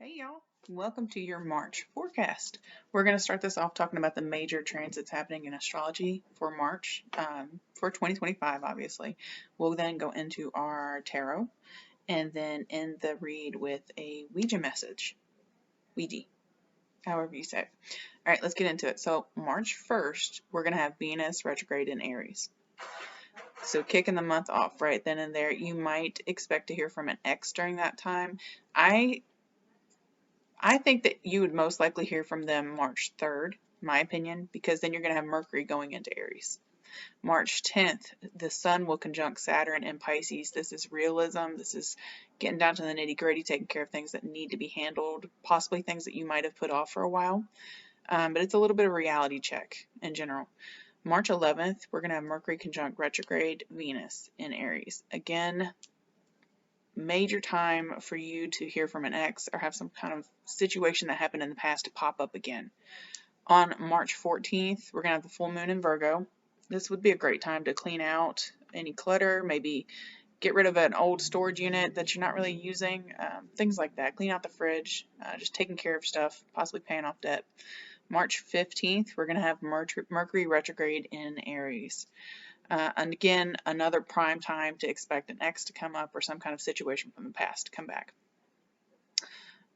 Hey y'all, welcome to your March forecast. We're going to start this off talking about the major transits happening in astrology for March, for 2025 obviously. We'll then go into our tarot and then end the read with a ouija message. Ouija, however you say it. Alright, let's get into it. So March 1st, we're going to have Venus retrograde in Aries. So kicking the month off right then and there, you might expect to hear from an ex during that time. I think that you would most likely hear from them March 3rd, my opinion, because then you're going to have Mercury going into Aries. March 10th, the Sun will conjunct Saturn in Pisces. This is realism. This is getting down to the nitty-gritty, taking care of things that need to be handled, possibly things that you might have put off for a while. But it's a little bit of a reality check in general. March 11th, we're going to have Mercury conjunct retrograde Venus in Aries. Again, major time for you to hear from an ex or have some kind of situation that happened in the past to pop up again. On March 14th, we're going to have the full moon in Virgo. This would be a great time to clean out any clutter, maybe get rid of an old storage unit that you're not really using, things like that. Clean out the fridge, just taking care of stuff, possibly paying off debt. March 15th, we're going to have Mercury retrograde in Aries. And again, another prime time to expect an ex to come up or some kind of situation from the past to come back.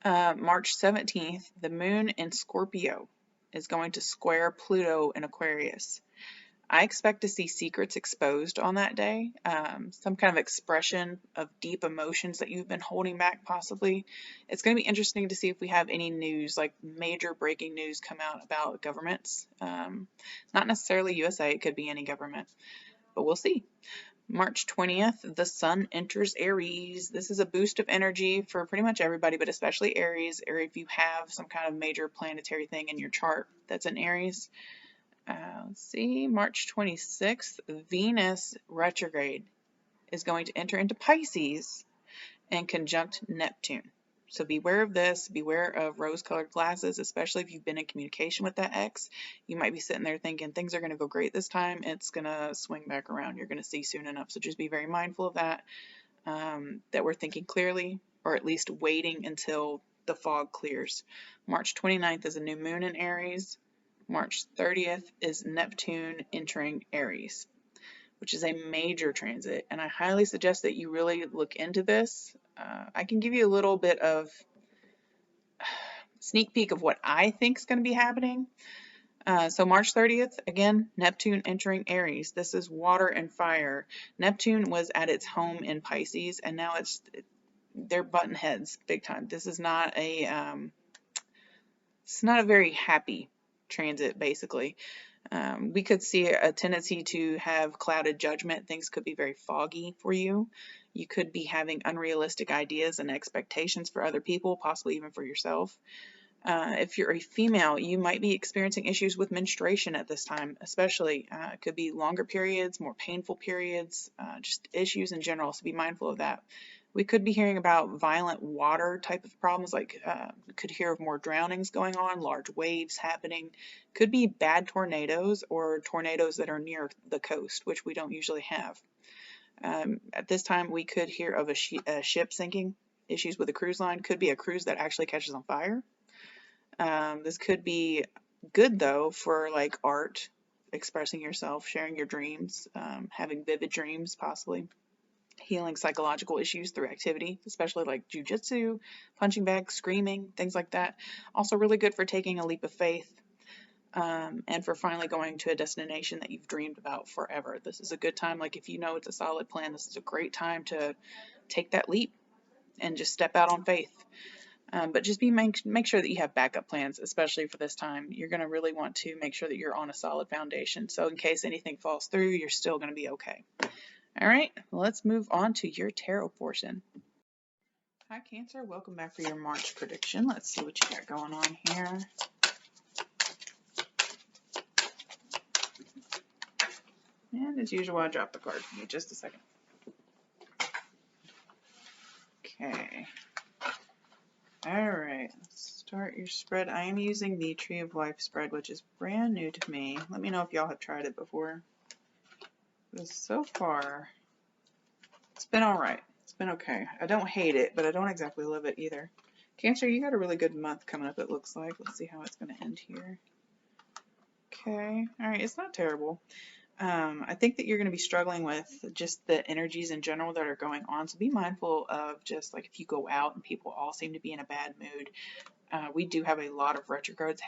March 17th, the moon in Scorpio is going to square Pluto in Aquarius. I expect to see secrets exposed on that day, some kind of expression of deep emotions that you've been holding back possibly. It's going to be interesting to see if we have any news, like major breaking news come out about governments. Not necessarily USA, it could be any government, but we'll see. March 20th, the Sun enters Aries. This is a boost of energy for pretty much everybody, but especially Aries, or if you have some kind of major planetary thing in your chart that's in Aries. Let's see, March 26th, Venus retrograde is going to enter into Pisces and conjunct Neptune. So beware of this, beware of rose-colored glasses, especially if you've been in communication with that ex. You might be sitting there thinking things are going to go great this time. It's going to swing back around. You're going to see soon enough. So just be very mindful of that, that we're thinking clearly, or at least waiting until the fog clears. March 29th is a new moon in Aries. March 30th is Neptune entering Aries, which is a major transit, and I highly suggest that you really look into this. I can give you a little bit of sneak peek of what I think is going to be happening. So March 30th, again, Neptune entering Aries. This is water and fire. Neptune was at its home in Pisces, and now they're button heads big time. This is not a very happy transit, basically. We could see a tendency to have clouded judgment. Things could be very foggy for you. You could be having unrealistic ideas and expectations for other people, possibly even for yourself. If you're a female, you might be experiencing issues with menstruation at this time, especially. It could be longer periods, more painful periods, just issues in general, so be mindful of that. We could be hearing about violent water type of problems, like we could hear of more drownings going on, large waves happening. Could be bad tornadoes or tornadoes that are near the coast, which we don't usually have. At this time, we could hear of a ship sinking, issues with a cruise line. Could be a cruise that actually catches on fire. This could be good, though, for like art, expressing yourself, sharing your dreams, having vivid dreams, possibly. Healing psychological issues through activity, especially like jujitsu, punching bags, screaming, things like that. Also really good for taking a leap of faith, and for finally going to a destination that you've dreamed about forever. This is a good time. Like if you know it's a solid plan, this is a great time to take that leap and just step out on faith. But just make sure that you have backup plans, especially for this time. You're going to really want to make sure that you're on a solid foundation. So in case anything falls through, you're still going to be okay. All right, let's move on to your tarot portion. Hi, Cancer. Welcome back for your March prediction. Let's see what you got going on here. And as usual, I dropped the card. Give me just a second. Okay. All right, let's start your spread. I am using the Tree of Life spread, which is brand new to me. Let me know if y'all have tried it before. Because so far, it's been all right. It's been okay. I don't hate it, but I don't exactly love it either. Cancer, you got a really good month coming up, it looks like. Let's see how it's going to end here. Okay. All right. It's not terrible. I think that you're going to be struggling with just the energies in general that are going on. So be mindful of just like if you go out and people all seem to be in a bad mood. We do have a lot of retrogrades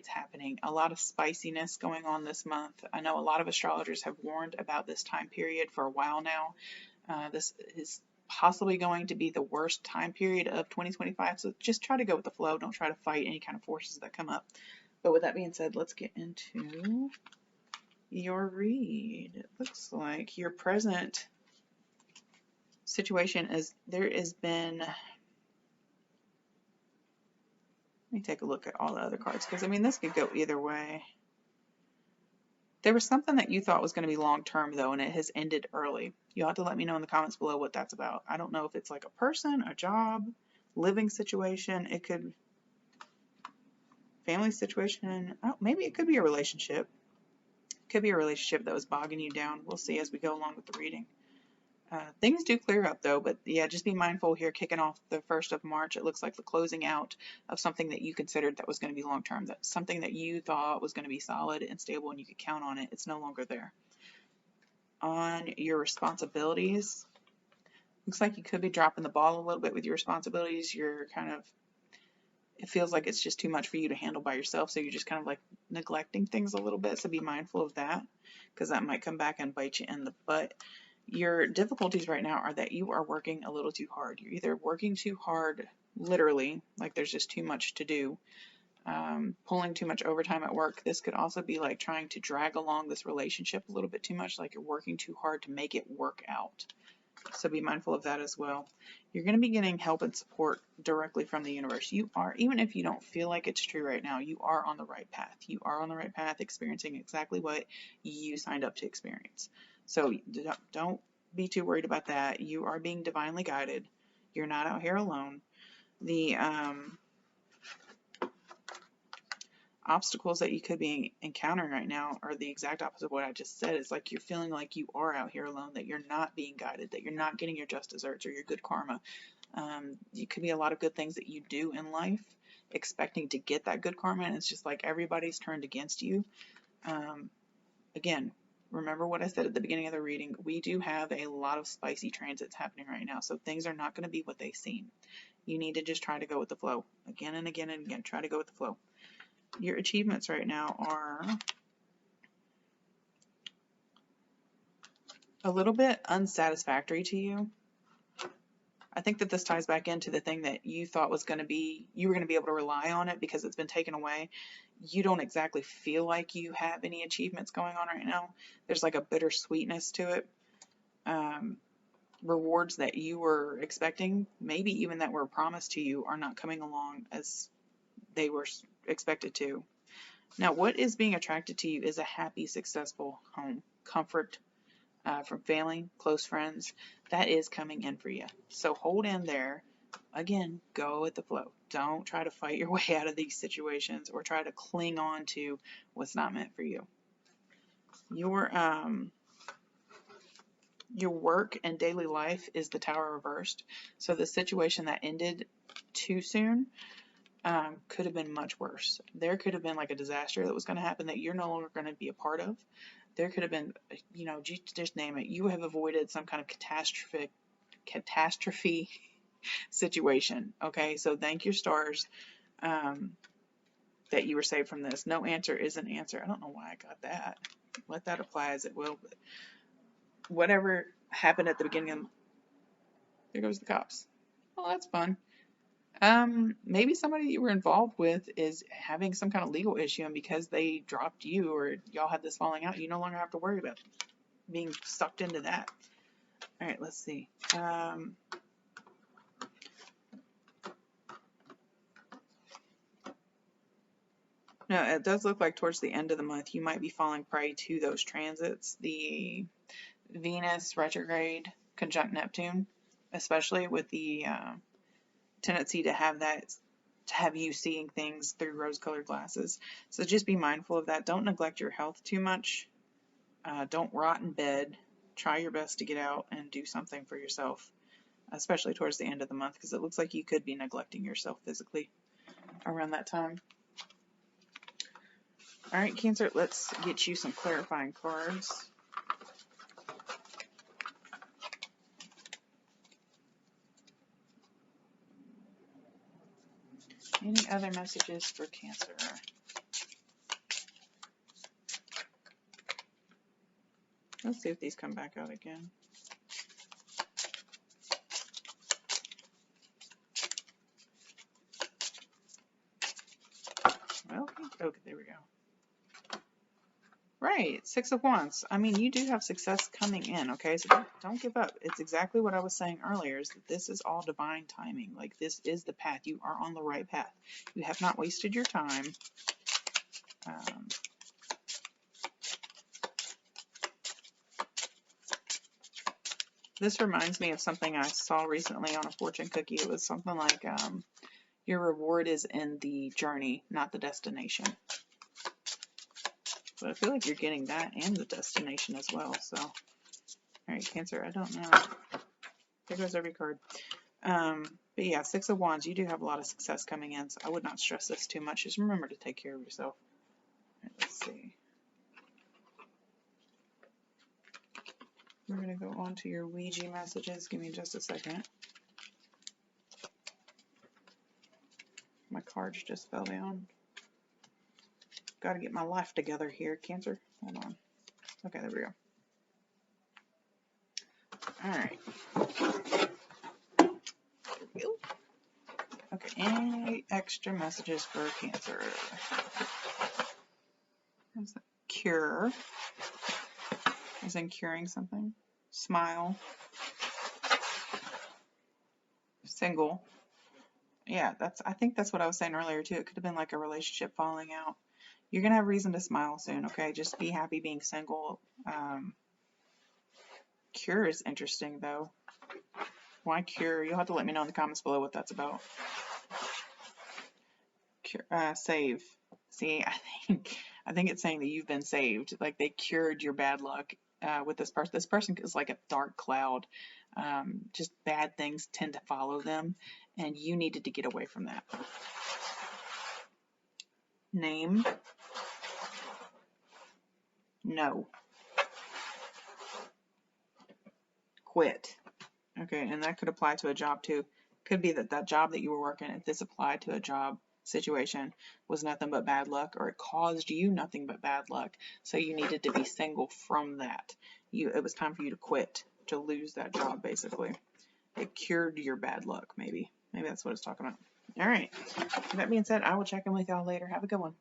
happening, a lot of spiciness going on this month. I know a lot of astrologers have warned about this time period for a while now. This is possibly going to be the worst time period of 2025. So just try to go with the flow. Don't try to fight any kind of forces that come up. But with that being said, let's get into your read. It looks like your present situation is there has been. Let me take a look at all the other cards because I mean this could go either way. There was something that you thought was going to be long term though, and it has ended early. You'll have to let me know in the comments below what that's about. I don't know if it's like a person, a job, living situation. It could family situation. Oh, maybe it could be a relationship. It could be a relationship that was bogging you down. We'll see as we go along with the reading. Things do clear up though, but yeah, just be mindful here kicking off the 1st of March. It looks like the closing out of something that you considered that was going to be long term, that something that you thought was going to be solid and stable and you could count on it. It's no longer there. On your responsibilities, looks like you could be dropping the ball a little bit with your responsibilities. You're kind of, it feels like it's just too much for you to handle by yourself, so you're just kind of like neglecting things a little bit. So be mindful of that because that might come back and bite you in the butt. Your difficulties right now are that you are working a little too hard. You're either working too hard, literally, like there's just too much to do, pulling too much overtime at work. This could also be like trying to drag along this relationship a little bit too much, like you're working too hard to make it work out. So be mindful of that as well. You're going to be getting help and support directly from the universe. You are, even if you don't feel like it's true right now, you are on the right path. You are on the right path, experiencing exactly what you signed up to experience. So don't be too worried about that. You are being divinely guided. You're not out here alone. The obstacles that you could be encountering right now are the exact opposite of what I just said. It's like you're feeling like you are out here alone, that you're not being guided, that you're not getting your just desserts or your good karma. It could be a lot of good things that you do in life, expecting to get that good karma, and it's just like everybody's turned against you. Again, remember what I said at the beginning of the reading. We do have a lot of spicy transits happening right now, so things are not going to be what they seem. You need to just try to go with the flow. Again and again and again, try to go with the flow. Your achievements right now are a little bit unsatisfactory to you. I think that this ties back into the thing that you thought was going to be, you were going to be able to rely on it because it's been taken away. You don't exactly feel like you have any achievements going on right now. There's like a bittersweetness to it. Rewards that you were expecting, maybe even that were promised to you, are not coming along as they were expected to. Now, what is being attracted to you is a happy, successful home, comfort from family, close friends. That is coming in for you. So hold in there. Again, go with the flow. Don't try to fight your way out of these situations or try to cling on to what's not meant for you. Your work and daily life is the Tower reversed. So the situation that ended too soon could have been much worse. There could have been like a disaster that was going to happen that you're no longer going to be a part of. There could have been, just name it. You have avoided some kind of catastrophe situation. Okay, so thank your stars that you were saved from this. No answer is an answer. I don't know why I got that. Let that apply as it will. But whatever happened at the beginning of, there goes the cops. Well, that's fun. Maybe somebody that you were involved with is having some kind of legal issue, and because they dropped you or y'all had this falling out, you no longer have to worry about being sucked into that. All right, let's see. No, it does look like towards the end of the month you might be falling prey to those transits. The Venus retrograde conjunct Neptune, especially with the tendency to have that, to have you seeing things through rose-colored glasses. So just be mindful of that. Don't neglect your health too much. Don't rot in bed. Try your best to get out and do something for yourself. especially towards the end of the month, because it looks like you could be neglecting yourself physically around that time. All right, Cancer, let's get you some clarifying cards. Any other messages for Cancer? Let's see if these come back out again. Well, okay, there we go. Right, Six of Wands. I mean, you do have success coming in, okay? So don't give up. It's exactly what I was saying earlier, is that this is all divine timing. Like, this is the path. You are on the right path. You have not wasted your time. This reminds me of something I saw recently on a fortune cookie. It was something like, your reward is in the journey, not the destination. But I feel like you're getting that and the destination as well. So, all right, Cancer, I don't know. There goes every card. But yeah, Six of Wands, you do have a lot of success coming in, so I would not stress this too much. Just remember to take care of yourself. Right, let's see. We're going to go on to your Ouija messages. Give me just a second. My cards just fell down. Got to get my life together here, Cancer. Hold on. Okay, there we go. All right. There we go. Okay, any extra messages for Cancer? What's that? Cure. As in curing something. Smile. Single. Yeah, I think that's what I was saying earlier too. It could have been like a relationship falling out. You're going to have reason to smile soon, okay? Just be happy being single. Cure is interesting though. Why cure? You'll have to let me know in the comments below what that's about. Cure, save. See, I think it's saying that you've been saved. Like they cured your bad luck with this person. This person is like a dark cloud. Just bad things tend to follow them, and you needed to get away from that. Name. No. Quit. Okay, and that could apply to a job too. Could be that job that you were working, if this applied to a job situation, was nothing but bad luck, or it caused you nothing but bad luck. So you needed to be single from that. It was time for you to quit, to lose that job basically. It cured your bad luck, maybe. Maybe that's what it's talking about. All right. With that being said, I will check in with y'all later. Have a good one.